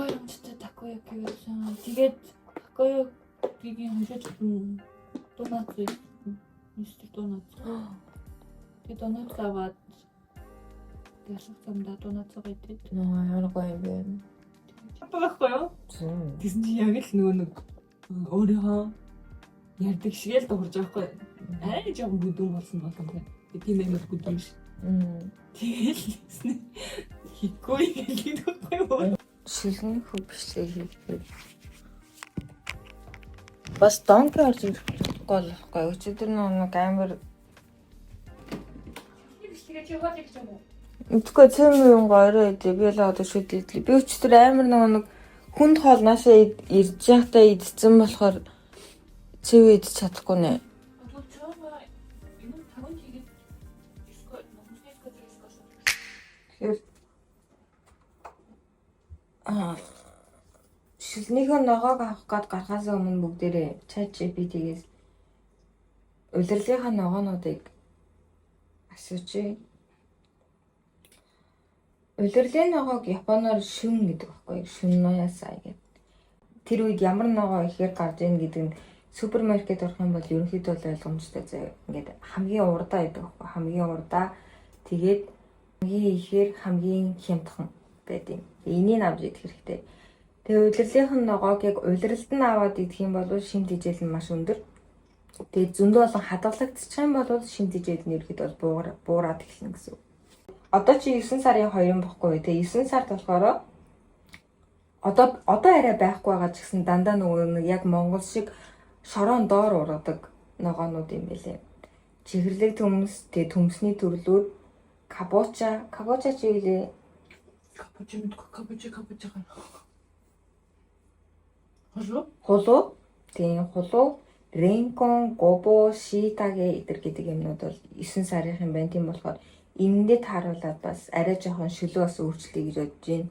Гоёмжтой такояки байсан. Тэгээд такоякигийн хожиж донат мистер донат. Тэгээд донат аваад ялах замдаа донат зогойдээ. Ямар гоё юм бэ? Баггүй юу? Тэсэн чи яг л нэг өөрийнхөө ярддаг шиг л дуурж байгаа хгүй. Арай жоохон бүдүүн болсон байна. Тийм юм бүдүүн ш. Тэгэл хийхгүй гэдэг байхгүй юу? Шилэн хөв бичлэг хийдэг. Бас донки орж ирэх гол байхгүй. Өчигдөр нэг амар бичлэгээ чи хот гэж юм уу? Үгүй цэм юм гоороо идэ. Би л одоо шүтлээ. Би өчигдөр амар нэг хүнд хоол наашаа ирж байхдаа идсэн болохоор цэвээ идэж чадахгүй нэ. Шилнийхөө ногоог авах гээд гарахаас өмнө бүгдээрээ ChatGPT-гээс улирлынхаа ногоонуудыг асууж. Улирлын ногоог японоор шүн гэдэг байхгүй, шүн ноясаа гэдэг. Тэр үед ямар ногоо ихээр гарч ийн гэдэг нь супермаркет орох юм бол ерөнхийдөө ойлгомжтой заяа. Ингээд хамгийн урдаа гэдэг байхгүй, хамгийн урдаа тэгээд хамгийн ихээр хамгийн хямдхан байдаг. Энийг авч идэх хэрэгтэй. Тэгээ улирлынх нь ногоог яг улирлд нь аваад идэх юм бол шимт хижээл нь маш өндөр. Тэгээд зөндөө болон хадгалагдчих юм бол шимт хижээл нь ерөөхдөө буураад эхэлнэ гэсэн. Одоо чи 9 сарын 2 бохгүй. Тэгээ 9 сард болохоор одоо арай байхгүй байгаа ч гэсэн дандаа нөгөө яг Монгол шиг шороон доор ургадаг ногоонууд юм байлээ. Чихэрлэг төмс, тэгээ төмсний төрлүүд кабоча чи үлээ. Кабоча гана. Хулуу. Тэгээ хулуу, ренкон, гобо, шитаге гэдэг юмнууд бол 9 сарын юм байна. Тийм болохоор энэндээ тааруулаад бас арай жоохон шөлөө бас өөрчлөе гэж бодож байна.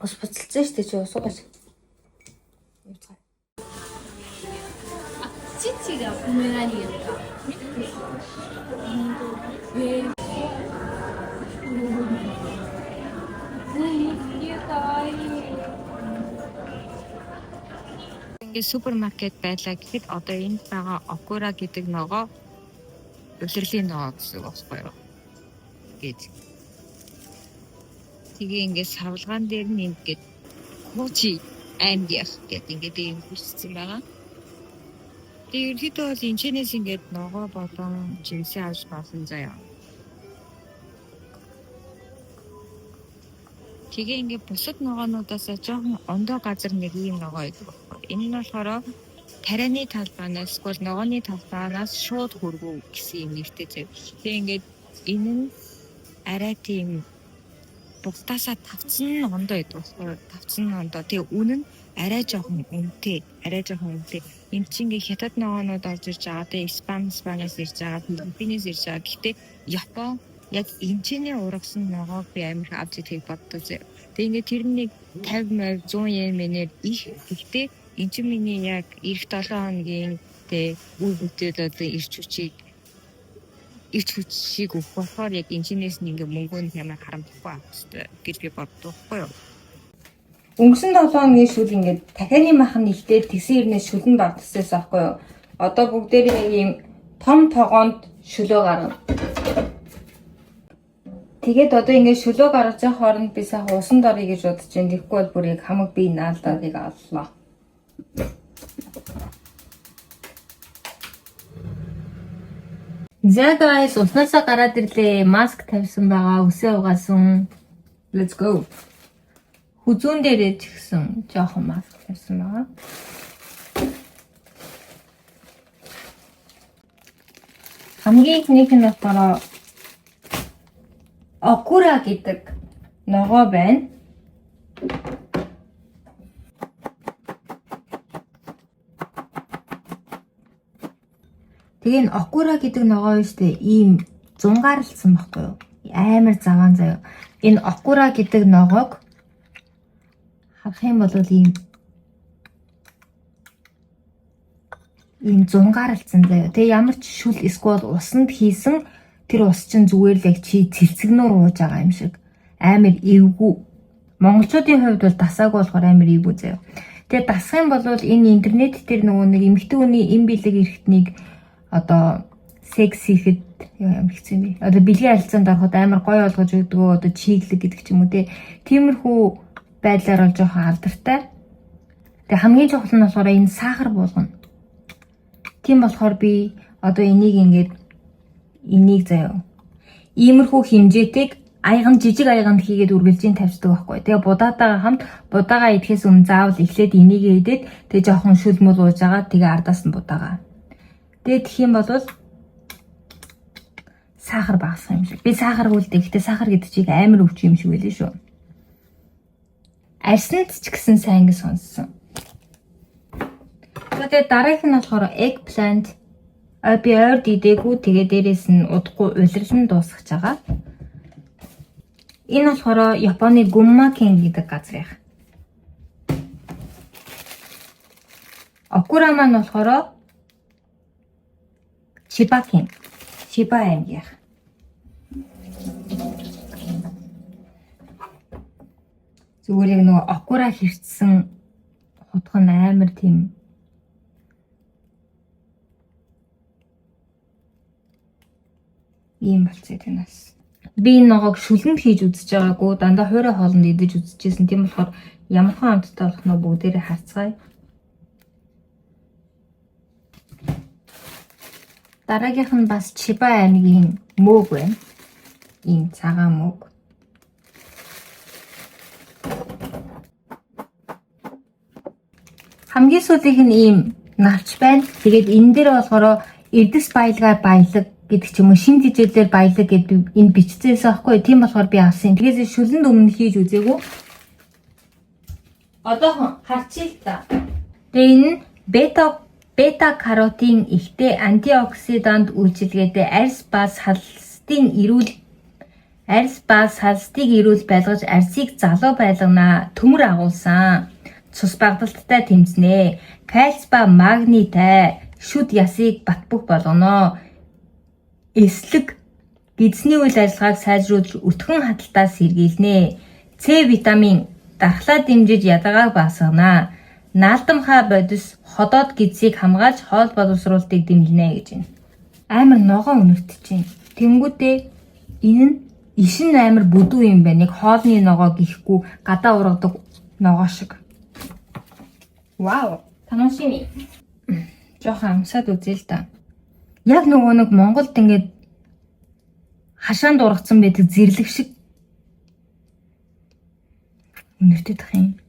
Ус буцалцсан шүү дээ чи усуугаш. 치치가 부메랑이었다. 왜? Ингээд супермаркет байлаа гэхэд одоо энд байгаа окура гэдэг ногоо улирлын ногоо гэсэн үг байхгүй юу? Гэж. Тэгээ ингээд савлгаан дээр нь ингээд кучи амдиах гэдэг ингээд юм хүссэн байгаа. Тэгээ ерөөдөө бол энэчнээс ингээд ногоо болон жинсээ авч болсон заяа. Тэгээ ингээд бусад ногоонуудаас жоохон ондоо газар нэг юм ногоо байдаг. Энэ нь болохоор тарианы талбаанаас эсвэл ногооны талбаанаас шууд хөргөө гэсэн юм нэртэй зав. Тэгээ ингээд энэ нь арай тийм бусдаасаа тавцсан ондоо байдаг. Тавцсан ондоо. Тэгээ үнэн нь арай жоохон үнэтэй. Энд чинь ингээд хятад ногоонууд орж ирж байгаа. Тэгээ Испаниас ирж байгаа, Филиппинээс ирж байгаа. Гэхдээ Япон яг энэчний ургасан ногоог би амар авч идэхийг боддог зав. Тэгээ ингээд тэр нэг 50 100 yen-ээр их. Гэхдээ энэ чинь миний яг эх 7 хоногийн тэ үе бүтээл одоо ирч хүчийг өгөх болохоор яг энэчнээс нэг мөнгөнд ямар харамтахгүй авчихсан гэж би боддог байхгүй юу. Өнгөрсөн 7 хоногийн шүл ингээд дахианы махан ихтэй тэгсэн ирнээс шүлэн багдчихсан байхгүй юу. Одоо бүгдээрээ нэг юм том тогоонд шөлөө гаргана. Тэгээд одоо ингээд шөлөө гаргаж байгаа хооронд би сайхан усан дорё гэж бодож байна. Тэгэхгүй бол бүр яг хамаг би наалдаад яг аллаа. За guys, уснасаа гараад ирлээ. Маск тавьсан байгаа, үсээ угаасан. Let's go. Хүзүүн дээрээ ч гэсэн жоохон маск тавьсан байгаа. Хамгийн ихнийх нь болохоор окура гэдэг ногоо байна. Тэгээ энэ окура гэдэг ногоо юу штэ ийм зунгаарлсан байхгүй юу? Амар заваан заяа. Энэ окура гэдэг ногоог харах юм бол ийм зунгаарлсан заяа. Тэгээ ямар ч шүл эсвэл усанд хийсэн тэр ус чинь зүгээр л яг чи цэлцэгнөр ууж байгаа юм шиг амар эвгүй Монголчуудын хувьд бол дасаагүй болохоор амар ийгүү заяа. Тэгээ дасах юм бол энэ интернет дээр нөгөө нэг эмэгтэй хүний эм бэлэг эрэхтнийг одоо секс хийхэд ямар хэцүү юм бэ? Одоо бэлгийн харилцаанд ороход амар гоё болгож өгдөг, одоо чиглэг гэдэг ч юм уу те. Тиймэрхүү байдлаар бол жоохон алдартай. Тэгээ хамгийн чухал нь болохоор энэ сахар болгоно. Тийм болохоор би одоо энийг заяа. Иймэрхүү хэмжээтэйг жижиг аяганд хийгээд үргэлжийн тавьчихдаг байхгүй. Тэгээ будаатайгаа хамт будаагаа идэхээс өмнө заавал эхлээд энийг идээд тэгээ жоохон шүлмөл ууж байгаа. Тэгээ ардаас нь будаагаа. Тэгээ тэгэх юм бол сахар багасах юм шиг. Би сахаргүй л дээ. Гэхдээ сахар гэдэг чиг амар өвч юм шиг байлээ шүү. Арсанд ч гэсэн сайн гэж сонссон. Тэгээ дараагийнх нь болохоор eggplant. Би ойр дидээгүй тэгээ дээрээс нь удахгүй улирлан дуусгаж байгаа. Энэ болохоор Японы Gunma-ken гэдэг газар яг. Окура маань болохоор Chiba-ken. Chiba аймаг яг. Зүгээр яг нөгөө окура хэрцсэн хутган амар тийм ийм болцоо танаас. Би энэ ногоог шүлэнд хийж үзэж байгаагүй, дандаа хуурай хоолнд идэж үзчихсэн. Тийм болохоор ямархан амттай болох нь бүгдээрээ харцгаая. Дараагийнх нь бас Chiba аймгийн мөөг байна. Ийм цагаан мөөг. Хамгийн сүүлийнх нь ийм навч байна. Тэгээд энэ дээр болохоор эрдэс баялгаар баялаг гэдэг ч юм уу шин жижиглэр баялаг гэдэг энэ бичсээс аахгүй. Тийм болохоор би авсан. Тэгээс шүлэнд өмнө хийж үзээгүй. Одоо харчих л та. Тэгээ энэ бета каротин ихтэй антиоксидант үйлчилгээтэй арьс ба салстыг эрүүл байлгаж арьсыг залуу байлгана. Төмөр агуулсан. Цус багдалттай тэмцэнэ. Кальц ба магнитай шүд ясыг батбөх болгоно. Эслэг гидсний үйл ажиллагааг сайжруулж өтгөн хаталтаас сэргийлнэ. С витамин дархлаа дэмжиж ядгааг баасгана. Наалтамхай бодис ходоод гидсийг хамгаалж хоол боловсруулалтыг дэмжинэ гэж байна. Амар ногоо өнөртөж байна. Тэнгүүтээ энэ нь ишин амар бүдүү юм байна. Нэг хоолны ногоо гихгүй гадаа ургадаг ногоо шиг. Вау, танашими. Жохон амсаад үзээ л да. Яг нөгөө нэг Монголд ингээд хашаанд ургацсан байдаг зэрлэг шиг өнөртөдөх юм.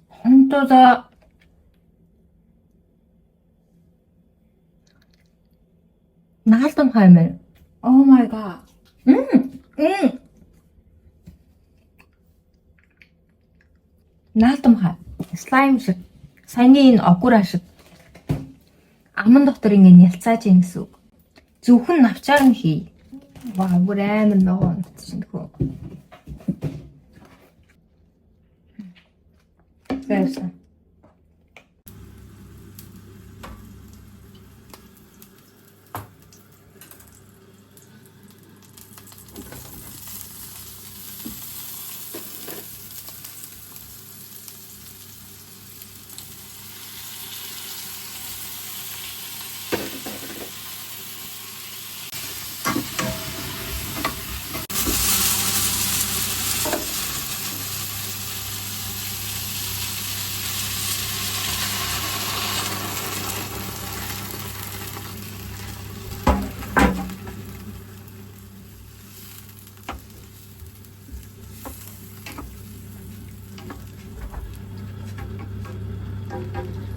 Хонтоо наалтам хаймаар. Oh my god. Наалтам хай. Слайм шиг. Саяны энэ окура шиг. Аман доктор ингэ нялцааж ийн гэсэн үг. Зөвхөн навчаар нь хий. Ваа, бүр амар ногоо унтчихна хөө. Зайсан.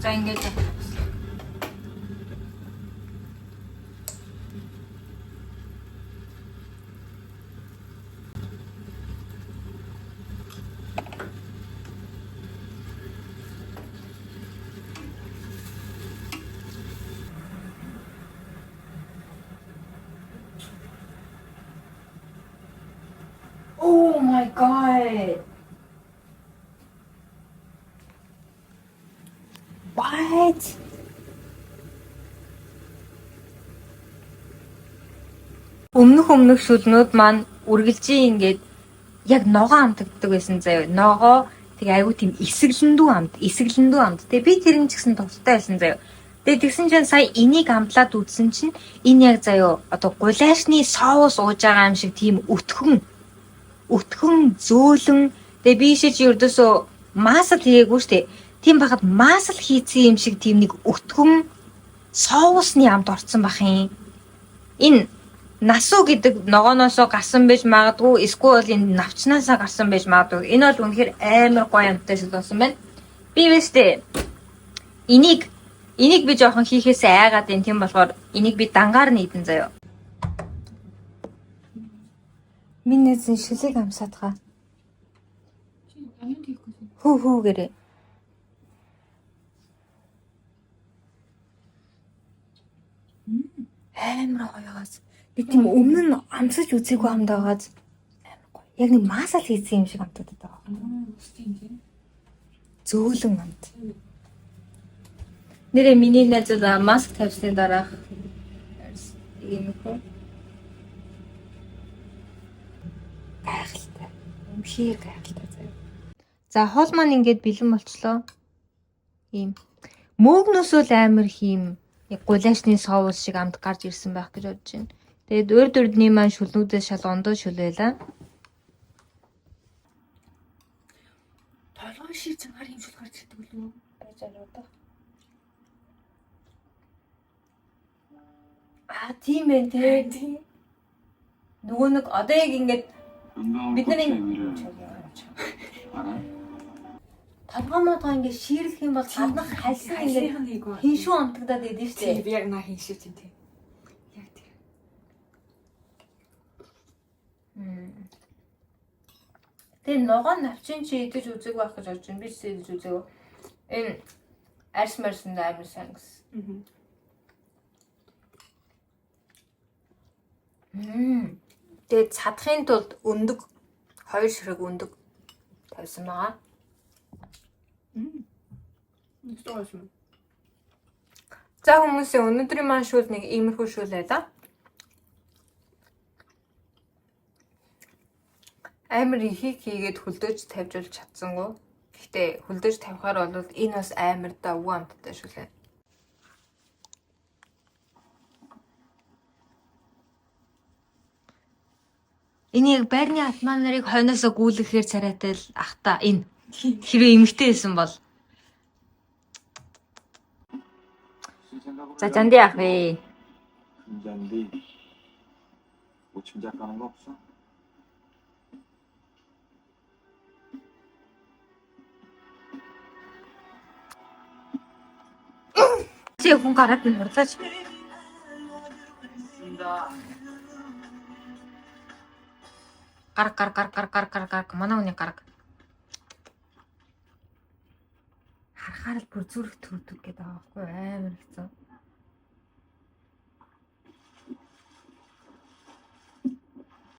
За ингэж Oh my god. What? Өмнөх шүлнүүд маань үргэлжийн ингээд яг ногоо амтагддаг байсан заяа. Ногоо тэгээ айгуу тийм эсэглэндүү амт. Тэгээ би тэрэн ч гэсэн товтой байсан заяа. Тэгээ тэгсэн чинь сая энийг амтлаад үзсэн чинь энэ яг заяа одоо гулайшны соус ууж байгаа юм шиг тийм өтгөн зөөлөн. Тэгээ би шиж ердөөсөө масл хийгээгүй штэ. Тийм байхад масл хийцэн юм шиг тийм нэг өтгөн соусны амт орцсон бах юм. Энэ насуу гэдэг ногооноосоо гарсан байж магадгүй, эсвэл энэ навчнаасаа гарсан байж магадгүй. Энэ бол үнэхээр амар гоё амттай шил болсон байна. Би вэстэй энийг би жоохон хийхээсээ айгаад байна. Тийм болохоор энийг би дангаар нь идэн заяа. Миний зэн шилэг амсаадгаа. Чи аюун хийхгүй. Хүү гэрээ. Амар гоёгоос. Би тийм өмнө нь амсаж үзээгүй амд байгааз амар гоё. Яг нэг масал хийсэн юм шиг амтуудад байгаа. Зөөлөн амт. Нэрээ миний найзууд маск тавьсны дараах юм хөө. Гайхалтай. Өмшиг гайхалтай заяа. За хоол маань ингээд бэлэн болчлоо. Ийм мөөгнөөсөө л амар хийм яг гулайшны соус шиг амт гарч ирсэн байх гэж бодож байна. Тэгээд урд урдны маань шүлнүүдээс шал ондоо шүл байлаа. Толгой шиг цангаар юм шүл гарч ирдэг үлээ. Байж байгаа. Тийм ээ тий. Нөгөө нэг одоо яг ингээд бидний толгоомоо ингээд ширлэх юм бол гаднах хальсан ингээд хиншүү амтагдаад идэв штэ. Би яг наа хиншүү тийм тий. Яг тэр. Тэгээ ногоо навчин чи идэж үзег байх гэж бодож байна. Би ч идэж үзег. Энэ арс марсан амар сайн гэсэн. Тэгээ цадахын тулд өндөг 2 ширхэг өндөг тавьсан байгаа. За хүмүүсээ өнөөдрийн маань шүүл нэг иймэрхүү шүүл байлаа. Амар ихийг хийгээд хөлдөөж тавьжуулж чадсангүй. Гэхдээ хөлдөөж тавихаар бол энэ бас амар давгүй амттай шүүлээ. Энийг байрны атман нарыг хойноосоо гүйлгэхээр царайтай л ахта энэ хэрвээ эмэгтэй байсан бол. 자, 잔디 ах вэ. 잔디. 뭐 짐작 가는 거 없어? Чи хүн гараад нь хурлаач. Гар манай хүний гараг. Харахаар л бүр зүрх төрдөг гэдэг байгаа байхгүй амар хэцүү.